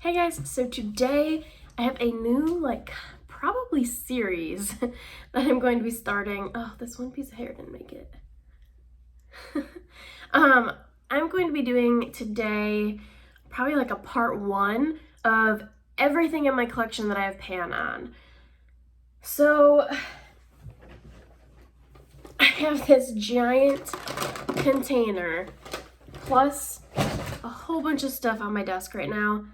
Hey guys, so today I have a new, probably series that I'm going to be starting. Oh, this one piece of hair didn't make it. I'm going to be doing today probably like a part 1 of everything in my collection that I have pan on. So I have this giant container plus a whole bunch of stuff on my desk right now.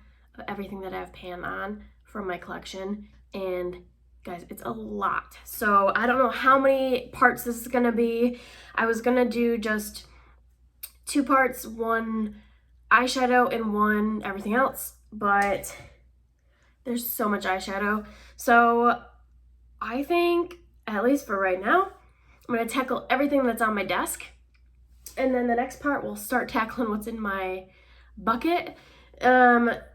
Everything that I have pan on from my collection, and guys, it's a lot. So I don't know how many parts this is gonna be. I was gonna do just 2 parts, 1 eyeshadow and 1 everything else, but there's so much eyeshadow. So I think, at least for right now, I'm gonna tackle everything that's on my desk, and then the next part we'll start tackling what's in my bucket.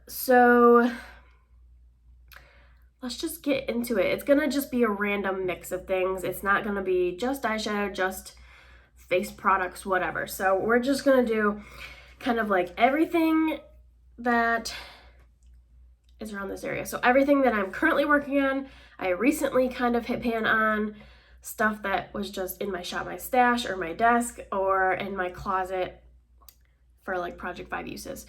So let's just get into it. It's gonna just be a random mix of things. It's not gonna be just eyeshadow, just face products, whatever. So we're just gonna do kind of like everything that is around this area. So everything that I'm currently working on, I recently kind of hit pan on, stuff that was just in my shop, my stash, or my desk, or in my closet for like Project 5 uses.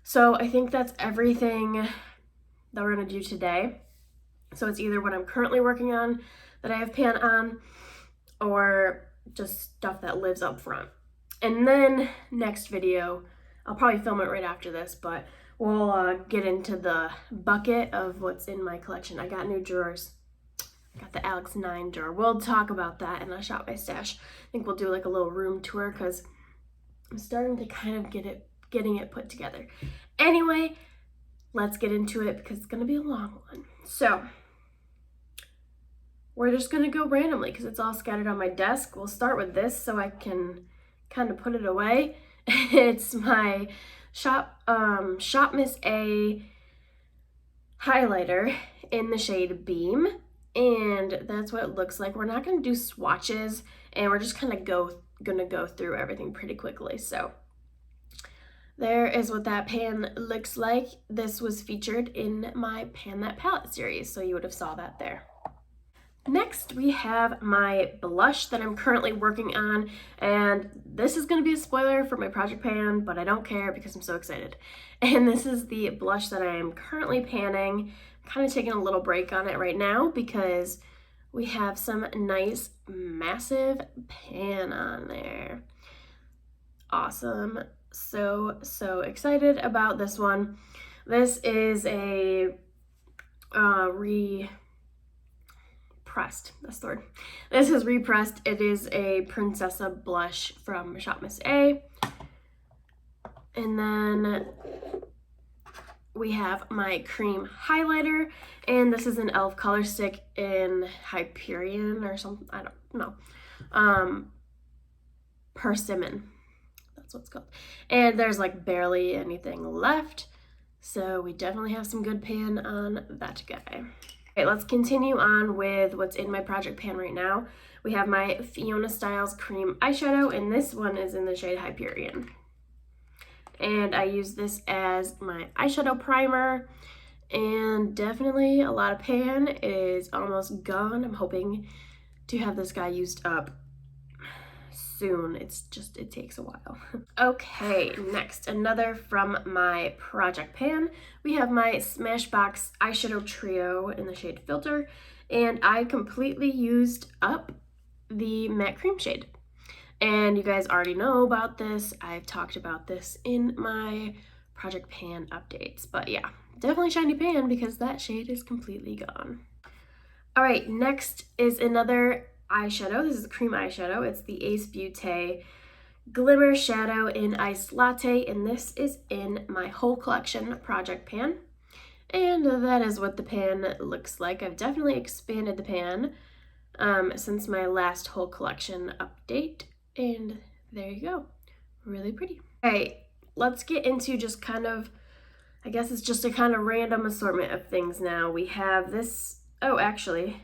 So I think that's everything that we're gonna do today. So it's either what I'm currently working on that I have pan on, or just stuff that lives up front. And then next video, I'll probably film it right after this, but we'll get into the bucket of what's in my collection. I got new drawers. I got the Alex 9 drawer. We'll talk about that in a Shop My Stash. I think we'll do like a little room tour because I'm starting to kind of getting it put together. Anyway, let's get into it because it's gonna be a long one. So we're just gonna go randomly because it's all scattered on my desk. We'll start with this so I can kind of put it away. It's my Shop Miss A highlighter in the shade Beam, and that's what it looks like. We're not gonna do swatches, and we're just kind of gonna go through everything pretty quickly. So there is what that pan looks like. This was featured in my Pan That Palette series, so you would have saw that there. Next, we have my blush that I'm currently working on, and this is going to be a spoiler for my project pan, but I don't care because I'm so excited. And this is the blush that I am currently panning. I'm kind of taking a little break on it right now because we have some nice, massive pan on there. Awesome. So excited about this one. This is a repressed, that's the word. This is repressed. It is a Princessa blush from Shop Miss A. And then we have my cream highlighter, and this is an e.l.f. color stick in Hyperion or something, I don't know. Persimmon. That's what it's called. And there's like barely anything left, so we definitely have some good pan on that guy. Okay, let's continue on with what's in my project pan right now. We have my Fiona Styles cream eyeshadow, and this one is in the shade Hyperion. And I use this as my eyeshadow primer, and definitely a lot of pan. It is almost gone. I'm hoping to have this guy used up soon. It takes a while. Okay, next, another from my project pan. We have my Smashbox eyeshadow trio in the shade Filter, and I completely used up the matte cream shade. And you guys already know about this. I've talked about this in my project pan updates, but yeah, definitely shiny pan because that shade is completely gone. All right, next is another eyeshadow. This is a cream eyeshadow. It's the Ace Beauté Glimmer Shadow in Iced Latte, and this is in my whole collection project pan. And that is what the pan looks like. I've definitely expanded the pan since my last whole collection update, and there you go. Really pretty. Okay, let's get into just kind of, I guess it's just a kind of random assortment of things now. We have this, oh, actually,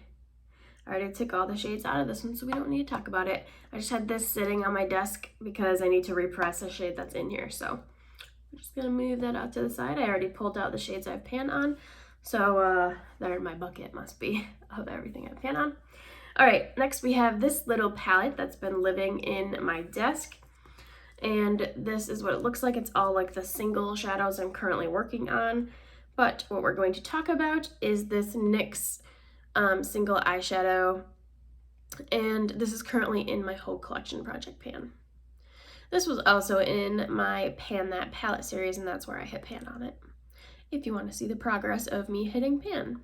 I already took all the shades out of this one, so we don't need to talk about it. I just had this sitting on my desk because I need to repress a shade that's in here. So I'm just gonna move that out to the side. I already pulled out the shades I've panned on. So there my bucket must be of everything I've panned on. All right, next we have this little palette that's been living in my desk. And this is what it looks like. It's all like the single shadows I'm currently working on. But what we're going to talk about is this NYX single eyeshadow. And this is currently in my whole collection project pan. This was also in my Pan That Palette series, and that's where I hit pan on it, if you want to see the progress of me hitting pan.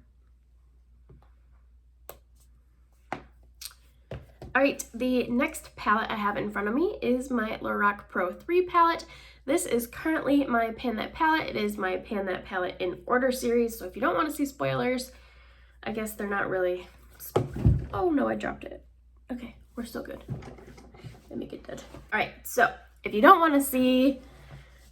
All right, the next palette I have in front of me is my Lorac Pro 3 palette. This is currently my Pan That palette. It is my Pan That palette in order series, so if you don't want to see spoilers, I guess they're not really... Oh no, I dropped it. Okay, we're still good. Let me get that. All right, so if you don't want to see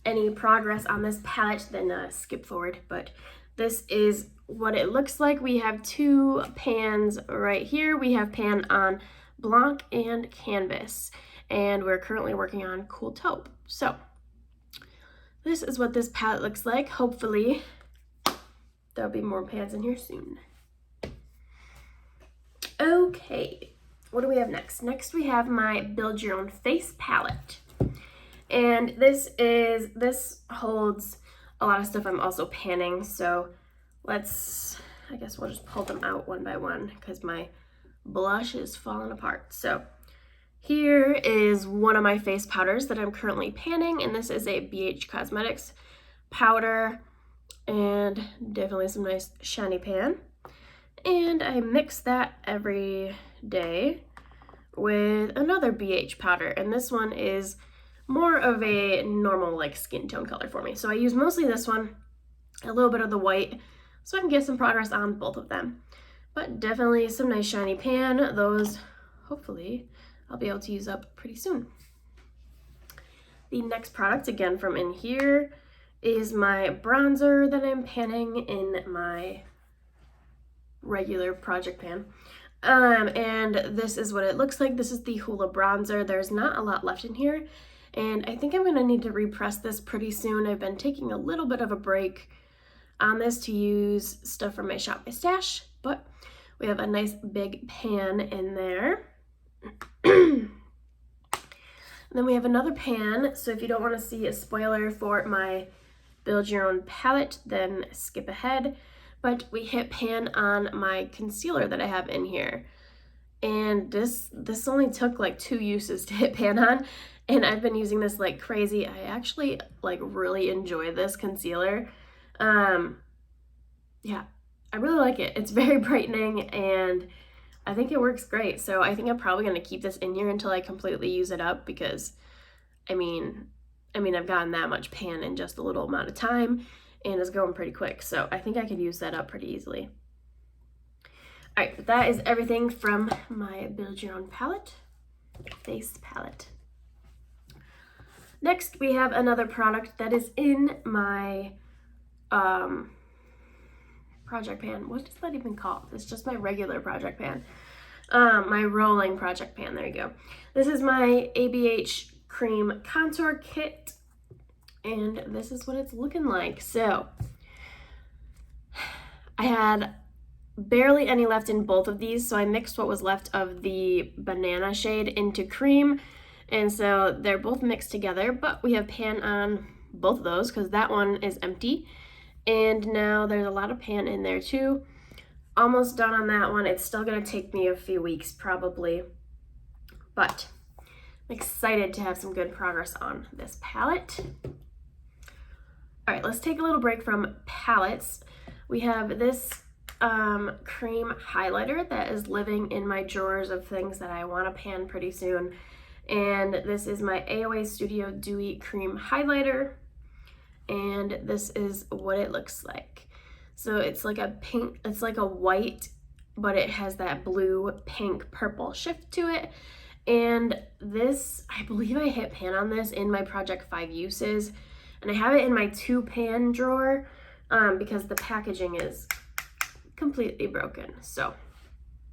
any progress on this palette, then skip forward, but this is what it looks like. We have two pans right here. We have pan on Blanc and Canvas, and we're currently working on Cool Taupe. So this is what this palette looks like. Hopefully there'll be more pans in here soon. Okay, what do we have next? Next we have my Build Your Own Face palette. And this holds a lot of stuff I'm also panning, so I guess we'll just pull them out one by one because my blush is falling apart. So here is one of my face powders that I'm currently panning, and this is a BH Cosmetics powder, and definitely some nice shiny pan. And I mix that every day with another BH powder, and this one is more of a normal like skin tone color for me. So I use mostly this one, a little bit of the white, so I can get some progress on both of them. But definitely some nice shiny pan. Those, hopefully, I'll be able to use up pretty soon. The next product, again from in here, is my bronzer that I'm panning in my regular project pan. And this is what it looks like. This is the Hoola bronzer. There's not a lot left in here, and I think I'm gonna need to repress this pretty soon. I've been taking a little bit of a break on this to use stuff from my Shop My Stash, but we have a nice big pan in there. And then we have another pan, so if you don't want to see a spoiler for my Build Your Own palette, then skip ahead. But we hit pan on my concealer that I have in here. And this only took like 2 uses to hit pan on, and I've been using this like crazy. I actually like really enjoy this concealer. Yeah, I really like it. It's very brightening, and I think it works great. So I think I'm probably gonna keep this in here until I completely use it up, because I mean I've gotten that much pan in just a little amount of time, and it's going pretty quick. So I think I could use that up pretty easily. All right, but that is everything from my Build Your Own palette, face palette. Next, we have another product that is in my project pan. What is that even called? It's just my regular project pan. My rolling project pan, there you go. This is my ABH Cream Contour Kit, and this is what it's looking like. So I had barely any left in both of these, so I mixed what was left of the banana shade into cream, and so they're both mixed together, but we have pan on both of those because that one is empty, and now there's a lot of pan in there too. Almost done on that one. It's still gonna take me a few weeks probably, but I'm excited to have some good progress on this palette. All right, let's take a little break from palettes. We have this cream highlighter that is living in my drawers of things that I want to pan pretty soon. And this is my AOA Studio Dewy Cream Highlighter. And this is what it looks like. So it's like a pink, it's like a white, but it has that blue, pink, purple shift to it. And this, I believe I hit pan on this in my Project 5 uses. And I have it in my 2 pan drawer because the packaging is completely broken. So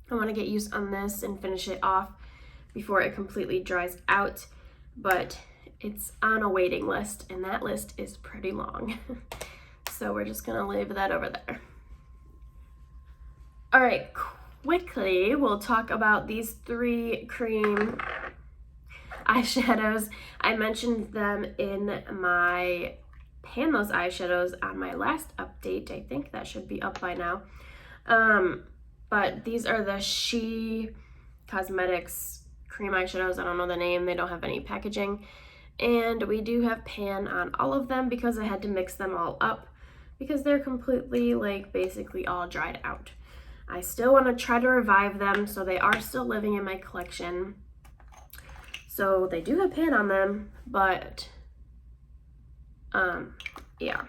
I want to get use on this and finish it off before it completely dries out. But it's on a waiting list, and that list is pretty long. So we're just gonna leave that over there. All right, quickly, we'll talk about these 3 cream eyeshadows. I mentioned them in my Pan Those Eyeshadows on my last update. I think that should be up by now. But these are the She Cosmetics cream eyeshadows. I don't know the name. They don't have any packaging. And we do have pan on all of them because I had to mix them all up because they're completely, like, basically all dried out. I still want to try to revive them, so they are still living in my collection. So they do have pan on them, but yeah,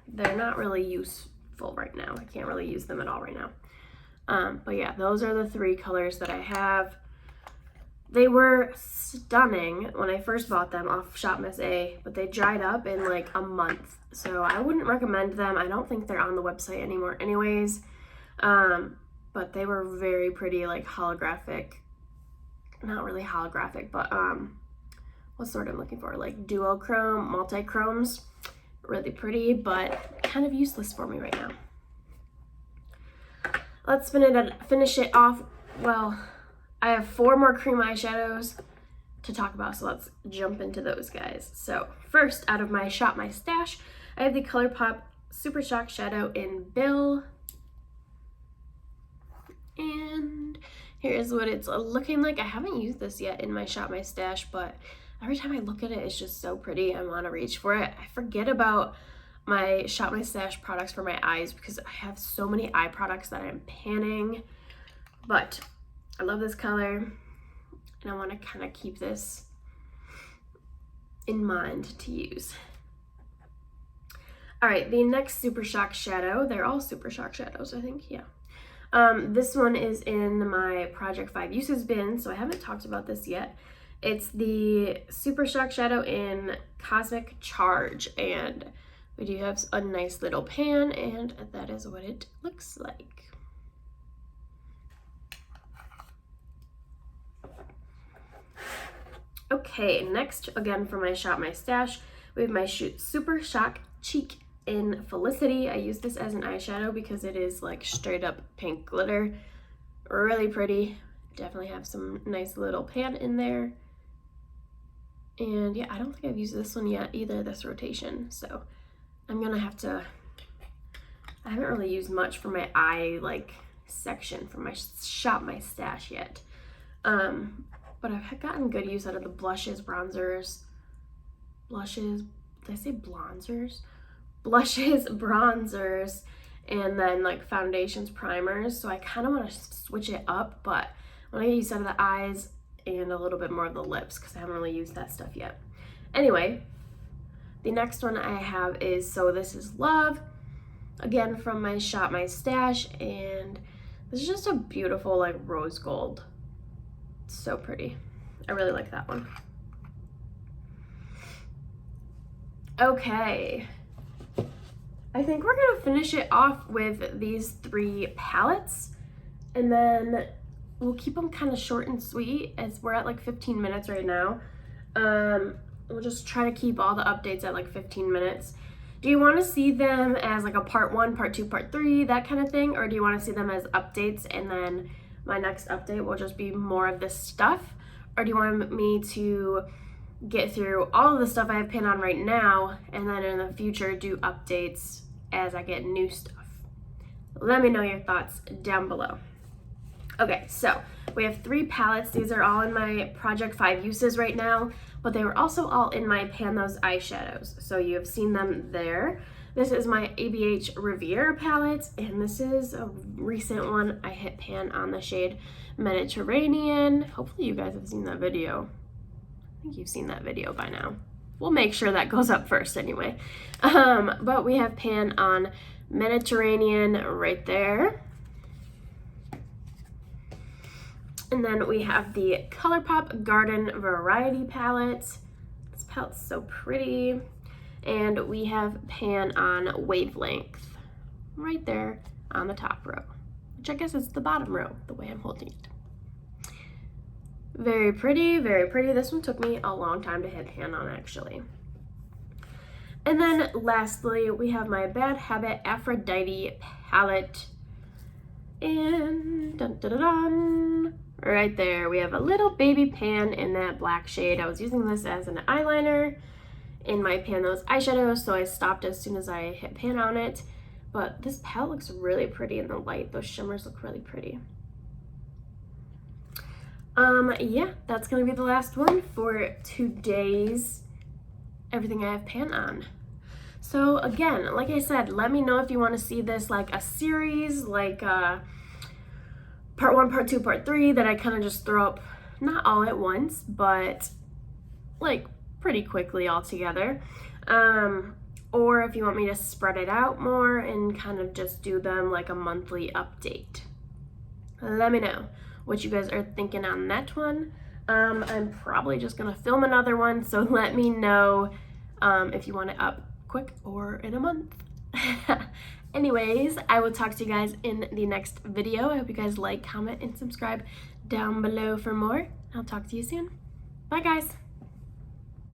they're not really useful right now. I can't really use them at all right now. But yeah, those are the 3 colors that I have. They were stunning when I first bought them off Shop Miss A, but they dried up in like a month. So I wouldn't recommend them. I don't think they're on the website anymore anyways. But they were very pretty, like holographic. Not really holographic, but what's the word I'm looking for? Like duochrome, multi-chromes. Really pretty, but kind of useless for me right now. Let's finish it off. Well, I have 4 more cream eyeshadows to talk about, so let's jump into those guys. So first, out of my Shop My Stash, I have the ColourPop Super Shock Shadow in Bill. And here's what it's looking like. I haven't used this yet in my Shop My Stash, but every time I look at it, it's just so pretty. I want to reach for it. I forget about my Shop My Stash products for my eyes because I have so many eye products that I'm panning. But I love this color, and I want to kind of keep this in mind to use. All right, the next Super Shock Shadow, they're all Super Shock Shadows, I think, yeah. This one is in my Project 5 Uses bin, so I haven't talked about this yet. It's the Super Shock Shadow in Cosmic Charge, and we do have a nice little pan, and that is what it looks like. Okay, next, again for my Shop My Stash, we have my Super Shock Cheek in Felicity. I use this as an eyeshadow because it is like straight up pink glitter. Really pretty. Definitely have some nice little pan in there. And yeah, I don't think I've used this one yet either, this rotation. So I'm gonna have to, I haven't really used much for my eye like section for my Shop My Stash yet. But I've gotten good use out of the blushes, bronzers, did I say bronzers? Blushes, bronzers, and then like foundations, primers. So I kind of want to switch it up, but I want to get use out of the eyes and a little bit more of the lips because I haven't really used that stuff yet. Anyway, the next one I have is So This Is Love, again from my Shop My Stash, and this is just a beautiful like rose gold. It's so pretty. I really like that one. Okay. I think we're gonna finish it off with these 3 palettes, and then we'll keep them kind of short and sweet as we're at like 15 minutes right now. We'll just try to keep all the updates at like 15 minutes. Do you want to see them as like a part 1, part 2, part 3, that kind of thing? Or do you want to see them as updates and then my next update will just be more of this stuff? Or do you want me to get through all of the stuff I have pinned on right now and then in the future do updates as I get new stuff? Let me know your thoughts down below. Okay, so we have 3 palettes. These are all in my Project 5 Uses right now, but they were also all in my Pan Those Eyeshadows. So you have seen them there. This is my ABH Riviera palette, and this is a recent one. I hit pan on the shade Mediterranean. Hopefully you guys have seen that video. I think you've seen that video by now. We'll make sure that goes up first anyway. But we have pan on Mediterranean right there. And then we have the ColourPop Garden Variety palette. This palette's so pretty. And we have pan on Wavelength right there on the top row, which I guess is the bottom row, the way I'm holding it. Very pretty, very pretty. This one took me a long time to hit pan on, actually. And then lastly, we have my Bad Habit Aphrodite palette. And dun, dun, dun, dun, right there, we have a little baby pan in that black shade. I was using this as an eyeliner in my Pan Those eyeshadows, so I stopped as soon as I hit pan on it. But this palette looks really pretty in the light. Those shimmers look really pretty. Yeah, that's gonna be the last one for today's everything I have pan on. So again, like I said, let me know if you want to see this like a series, like part 1, part 2, part 3, that I kind of just throw up, not all at once, but like pretty quickly all together. Or if you want me to spread it out more and kind of just do them like a monthly update. Let me know what you guys are thinking on that one. I'm probably just gonna film another one, so let me know if you want it up quick or in a month. Anyways, I will talk to you guys in the next video. I hope you guys like, comment, and subscribe down below for more. I'll talk to you soon. Bye, guys.